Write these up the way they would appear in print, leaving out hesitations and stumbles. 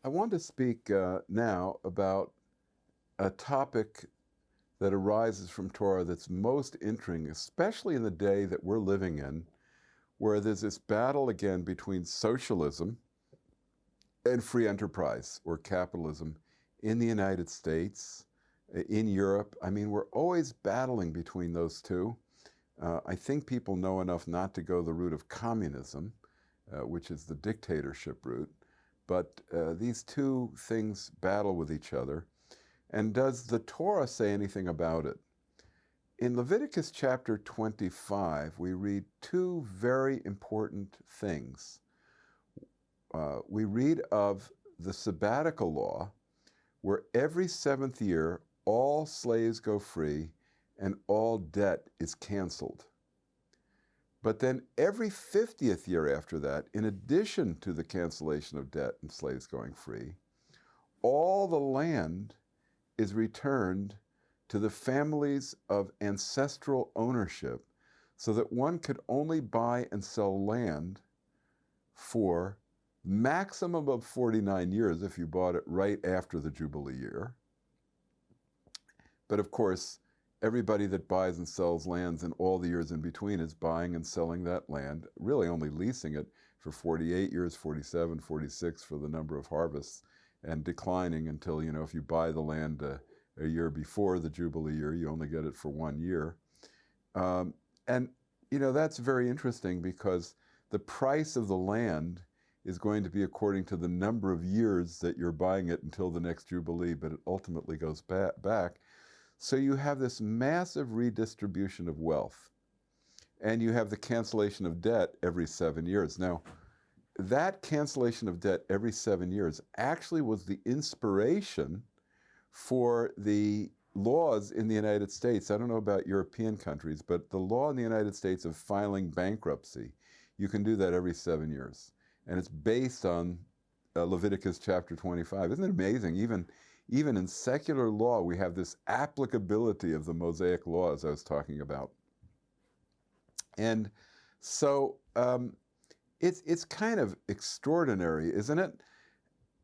I want to speak now about a topic that arises from Torah that's most interesting, especially in the day that we're living in, where there's this battle again between socialism and free enterprise or capitalism in the United States, in Europe. I mean, we're always battling between those two. I think people know enough not to go the route of communism, which is the dictatorship route. But these two things battle with each other. And does the Torah say anything about it? In Leviticus chapter 25, we read two very important things. We read of the sabbatical law, where every seventh year all slaves go free and all debt is canceled. But then every 50th year after that, in addition to the cancellation of debt and slaves going free, all the land is returned to the families of ancestral ownership, so that one could only buy and sell land for maximum of 49 years if you bought it right after the Jubilee year. But of course, everybody that buys and sells lands in all the years in between is buying and selling that land, really only leasing it for 48 years, 47, 46 for the number of harvests, and declining until, if you buy the land a year before the Jubilee year, you only get it for 1 year. That's very interesting because the price of the land is going to be according to the number of years that you're buying it until the next Jubilee, but it ultimately goes back. So you have this massive redistribution of wealth, and you have the cancellation of debt every 7 years. Now, that cancellation of debt every 7 years actually was the inspiration for the laws in the United States. I don't know about European countries, but the law in the United States of filing bankruptcy, you can do that every 7 years. And it's based on Leviticus chapter 25. Isn't it amazing? Even in secular law, we have this applicability of the Mosaic law, as I was talking about. And so it's kind of extraordinary, isn't it?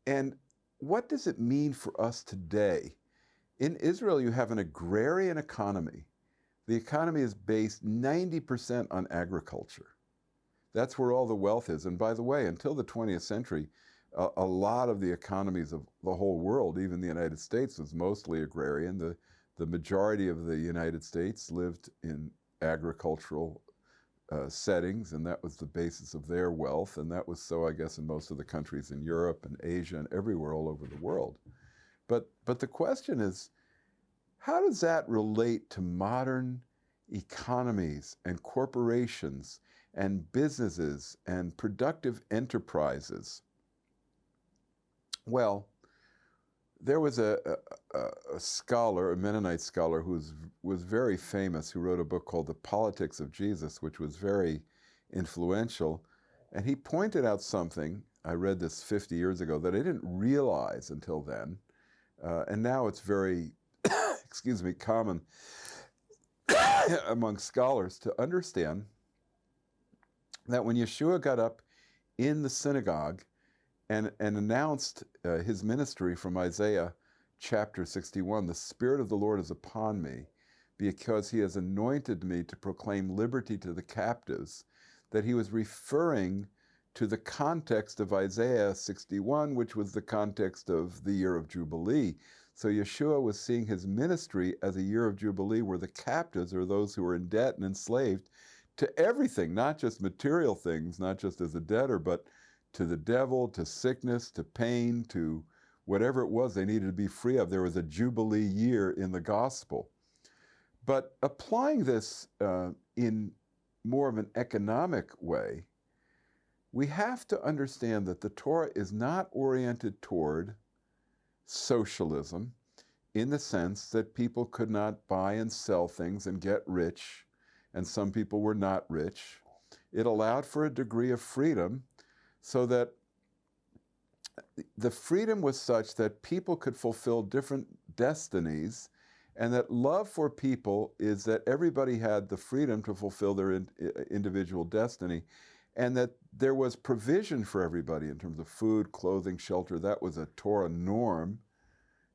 And what does it mean for us today? In Israel, you have an agrarian economy. The economy is based 90% on agriculture. That's where all the wealth is. And by the way, until the 20th century, a lot of the economies of the whole world, even the United States, was mostly agrarian. The majority of the United States lived in agricultural settings, and that was the basis of their wealth. And that was so, I guess, in most of the countries in Europe and Asia and everywhere all over the world. But the question is, how does that relate to modern economies and corporations and businesses and productive enterprises? Well, there was a scholar, a Mennonite scholar, who was very famous, who wrote a book called The Politics of Jesus, which was very influential. And he pointed out something, I read this 50 years ago, that I didn't realize until then. And now it's very, common among scholars to understand that when Yeshua got up in the synagogue and announced his ministry from Isaiah chapter 61, "The Spirit of the Lord is upon me, because he has anointed me to proclaim liberty to the captives," that he was referring to the context of Isaiah 61, which was the context of the year of Jubilee. So Yeshua was seeing his ministry as a year of Jubilee, where the captives are those who are in debt and enslaved to everything, not just material things, not just as a debtor, but to the devil, to sickness, to pain, to whatever it was they needed to be free of. There was a Jubilee year in the gospel. But applying this in more of an economic way, we have to understand that the Torah is not oriented toward socialism in the sense that people could not buy and sell things and get rich, and some people were not rich. It allowed for a degree of freedom, so that the freedom was such that people could fulfill different destinies, and that love for people is that everybody had the freedom to fulfill their individual destiny. and that there was provision for everybody in terms of food, clothing, shelter. That was a Torah norm.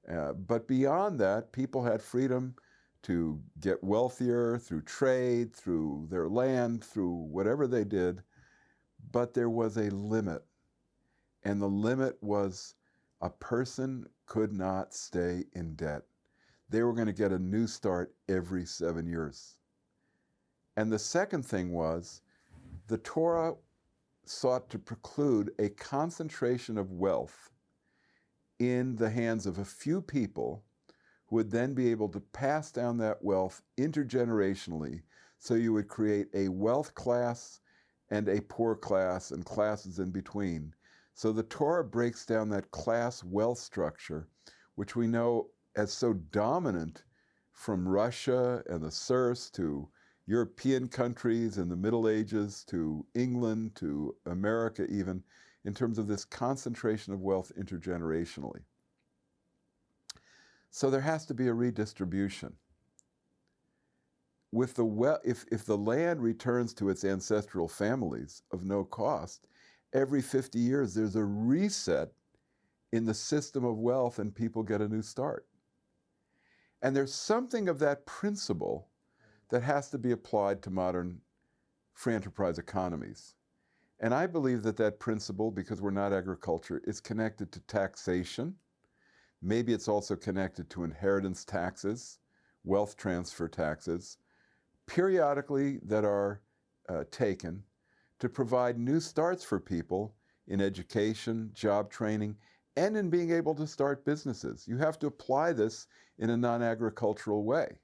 But beyond that, people had freedom to get wealthier through trade, through their land, through whatever they did. But there was a limit. And the limit was a person could not stay in debt. They were going to get a new start every 7 years. And the second thing was the Torah sought to preclude a concentration of wealth in the hands of a few people who would then be able to pass down that wealth intergenerationally. So you would create a wealth class and a poor class and classes in between. So the Torah breaks down that class wealth structure, which we know as so dominant from Russia and the serfs to European countries in the Middle Ages to England to America even, in terms of this concentration of wealth intergenerationally. So there has to be a redistribution. If the land returns to its ancestral families of no cost, every 50 years there's a reset in the system of wealth and people get a new start. And there's something of that principle that has to be applied to modern free enterprise economies. And I believe that that principle, because we're not agriculture, is connected to taxation. Maybe it's also connected to inheritance taxes, wealth transfer taxes, periodically that are taken to provide new starts for people in education, job training, and in being able to start businesses. You have to apply this in a non-agricultural way.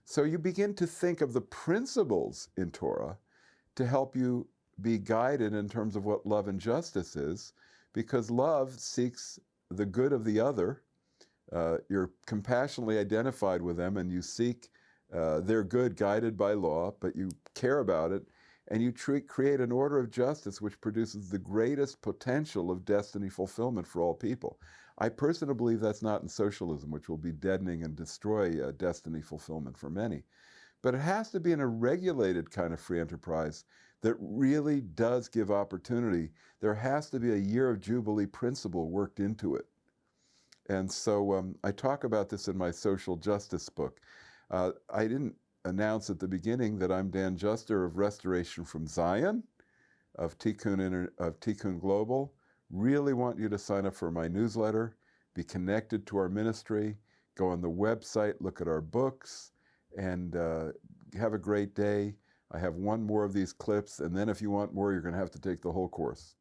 So you begin to think of the principles in Torah to help you be guided in terms of what love and justice is, because love seeks the good of the other. You're compassionately identified with them and you seek their good guided by law, but you care about it, and you create an order of justice which produces the greatest potential of destiny fulfillment for all people. I personally believe that's not in socialism, which will be deadening and destroy destiny fulfillment for many. But it has to be in a regulated kind of free enterprise that really does give opportunity. There has to be a year of Jubilee principle worked into it. And so I talk about this in my social justice book. I didn't announce at the beginning that I'm Dan Juster of Restoration from Zion, of Tikkun Global. Really want you to sign up for my newsletter, be connected to our ministry, go on the website, look at our books, and have a great day. I have one more of these clips, and then if you want more, you're going to have to take the whole course.